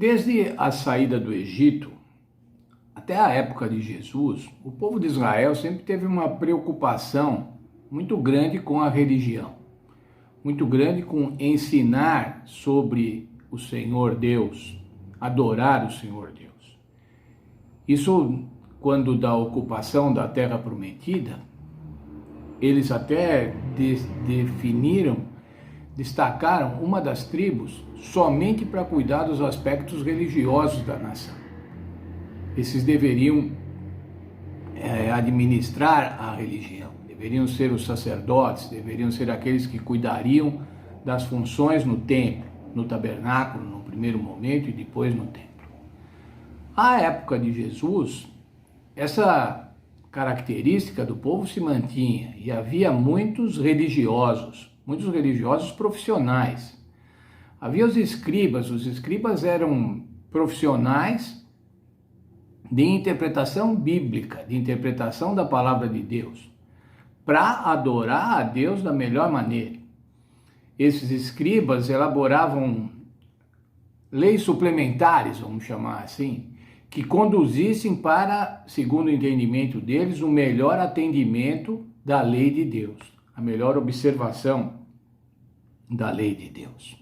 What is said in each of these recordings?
Desde a saída do Egito até a época de Jesus, o povo de Israel sempre teve uma preocupação muito grande com a religião, muito grande com ensinar sobre o Senhor Deus, adorar o Senhor Deus. Isso, quando da ocupação da Terra Prometida, eles até destacaram uma das tribos somente para cuidar dos aspectos religiosos da nação. Esses deveriam administrar a religião, deveriam ser os sacerdotes, deveriam ser aqueles que cuidariam das funções no templo, no tabernáculo, no primeiro momento e depois no templo. À época de Jesus, essa característica do povo se mantinha e havia muitos religiosos profissionais. Havia os escribas eram profissionais de interpretação bíblica, de interpretação da palavra de Deus, para adorar a Deus da melhor maneira. Esses escribas elaboravam leis suplementares, vamos chamar assim, que conduzissem para, segundo o entendimento deles, o melhor atendimento da lei de Deus, a melhor observação da lei de Deus.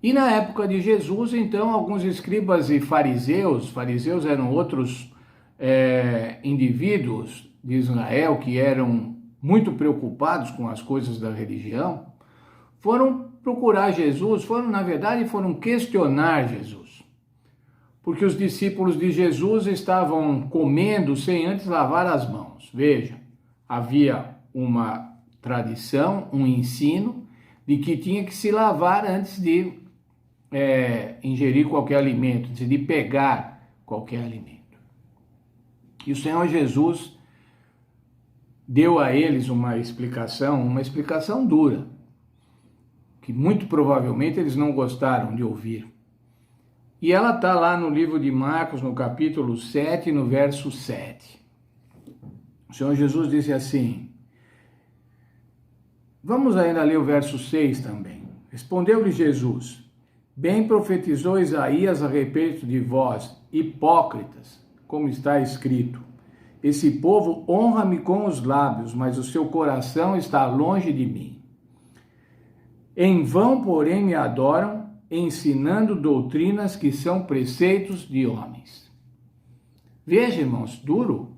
E na época de Jesus, então, alguns escribas e fariseus eram outros indivíduos de Israel que eram muito preocupados com as coisas da religião, foram procurar Jesus, foram questionar Jesus. Porque os discípulos de Jesus estavam comendo sem antes lavar as mãos. Veja, havia uma tradição, um ensino de que tinha que se lavar antes de ingerir qualquer alimento, antes de pegar qualquer alimento. E o Senhor Jesus deu a eles uma explicação dura, que muito provavelmente eles não gostaram de ouvir. E ela está lá no livro de Marcos, no capítulo 7, no verso 7. O Senhor Jesus disse assim, vamos ainda ler o verso 6 também. Respondeu-lhe Jesus, bem profetizou Isaías a respeito de vós, hipócritas, como está escrito. Esse povo honra-me com os lábios, mas o seu coração está longe de mim. Em vão, porém, me adoram, ensinando doutrinas que são preceitos de homens. Veja, irmãos, duro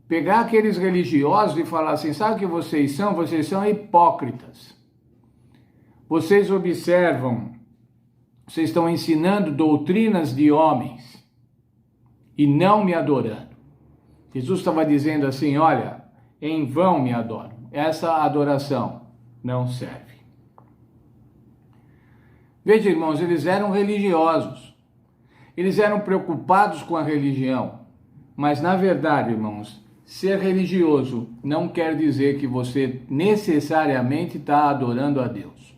pegar aqueles religiosos e falar assim, sabe o que vocês são? Vocês são hipócritas. Vocês observam, vocês estão ensinando doutrinas de homens e não me adorando. Jesus estava dizendo assim, olha, em vão me adoram. Essa adoração não serve. Veja, irmãos, eles eram religiosos, eles eram preocupados com a religião, mas na verdade, irmãos, ser religioso não quer dizer que você necessariamente está adorando a Deus.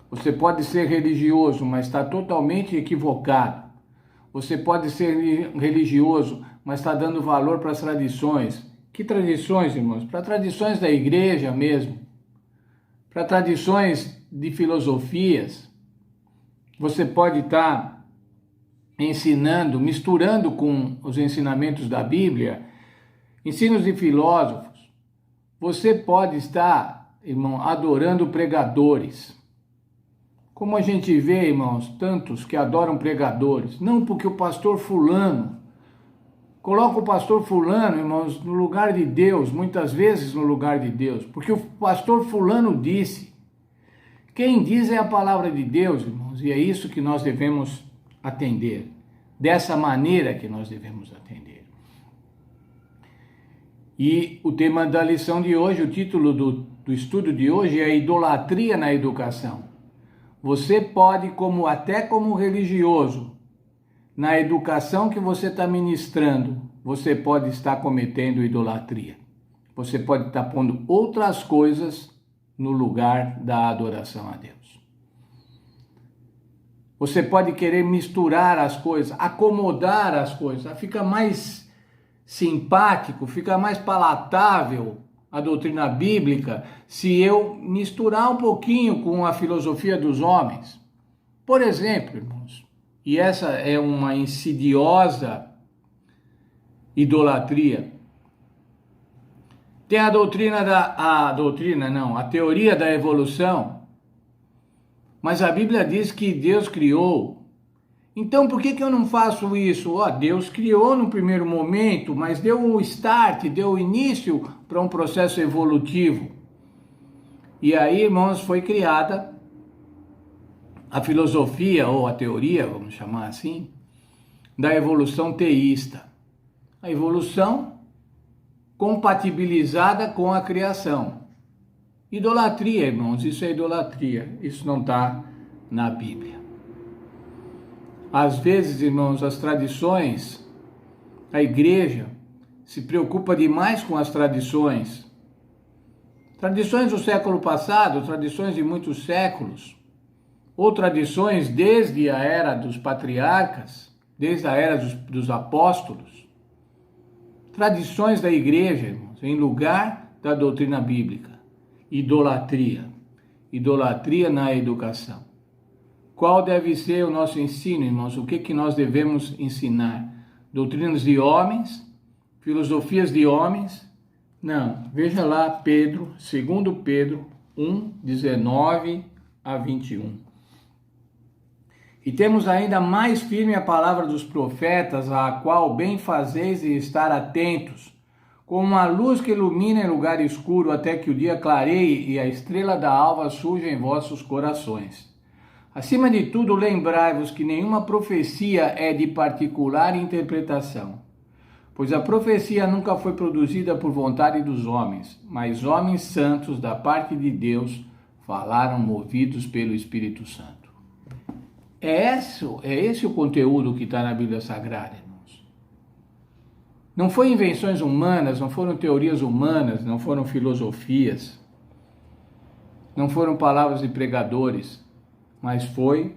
Você pode ser religioso, mas está totalmente equivocado. Você pode ser religioso, mas está dando valor para as tradições. Que tradições, irmãos? Para tradições da igreja mesmo, para tradições de filosofias. Você pode estar ensinando, misturando com os ensinamentos da Bíblia, ensinos de filósofos. Você pode estar, irmão, adorando pregadores. Como a gente vê, irmãos, tantos que adoram pregadores. Não porque o pastor fulano, coloca o pastor fulano, irmãos, no lugar de Deus, muitas vezes no lugar de Deus. Porque o pastor fulano disse. Quem diz é a palavra de Deus, irmãos, e é isso que nós devemos atender, dessa maneira que nós devemos atender. E o tema da lição de hoje, o título do estudo de hoje é idolatria na educação. Você pode, até como religioso, na educação que você está ministrando, você pode estar cometendo idolatria. Você pode estar pondo outras coisas no lugar da adoração a Deus. Você pode querer misturar as coisas, acomodar as coisas, fica mais simpático, fica mais palatável a doutrina bíblica se eu misturar um pouquinho com a filosofia dos homens. Por exemplo, irmãos, e essa é uma insidiosa idolatria. Tem a teoria da evolução, mas a Bíblia diz que Deus criou. Então por que eu não faço isso? Deus criou no primeiro momento, mas deu o start, deu o início para um processo evolutivo. E aí, irmãos, foi criada a filosofia, ou a teoria, vamos chamar assim, da evolução teísta. A evolução compatibilizada com a criação. Idolatria, irmãos, isso é idolatria. Isso não está na Bíblia. Às vezes, irmãos, as tradições, a igreja se preocupa demais com as tradições. Tradições do século passado, tradições de muitos séculos, ou tradições desde a era dos patriarcas, desde a era dos apóstolos. Tradições da igreja, irmãos, em lugar da doutrina bíblica. Idolatria. Idolatria na educação. Qual deve ser o nosso ensino, irmãos? O que nós devemos ensinar? Doutrinas de homens? Filosofias de homens? Não. Veja lá Pedro, 2 Pedro 1, 19 a 21. E temos ainda mais firme a palavra dos profetas, a qual bem fazeis e estar atentos, como uma luz que ilumina em lugar escuro, até que o dia clareie e a estrela da alva surja em vossos corações. Acima de tudo, lembrai-vos que nenhuma profecia é de particular interpretação, pois a profecia nunca foi produzida por vontade dos homens, mas homens santos da parte de Deus falaram movidos pelo Espírito Santo. É esse o conteúdo que está na Bíblia Sagrada, irmãos. Não foi invenções humanas, não foram teorias humanas, não foram filosofias, não foram palavras de pregadores, mas foi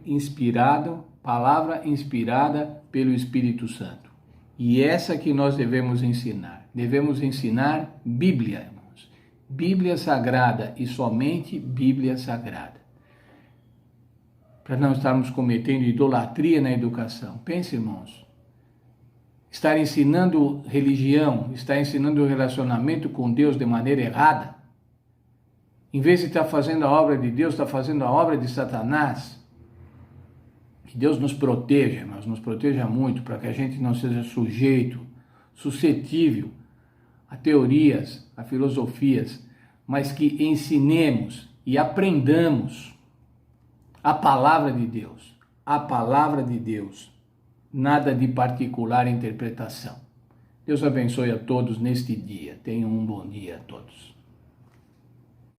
palavra inspirada pelo Espírito Santo. E essa que nós devemos ensinar. Devemos ensinar Bíblia, irmãos. Bíblia Sagrada e somente Bíblia Sagrada. Para não estarmos cometendo idolatria na educação. Pense, irmãos, estar ensinando religião, estar ensinando o relacionamento com Deus de maneira errada, em vez de estar fazendo a obra de Deus, está fazendo a obra de Satanás. Que Deus nos proteja, irmãos, nos proteja muito, para que a gente não seja suscetível a teorias, a filosofias, mas que ensinemos e aprendamos a palavra de Deus, nada de particular interpretação. Deus abençoe a todos neste dia. Tenham um bom dia a todos.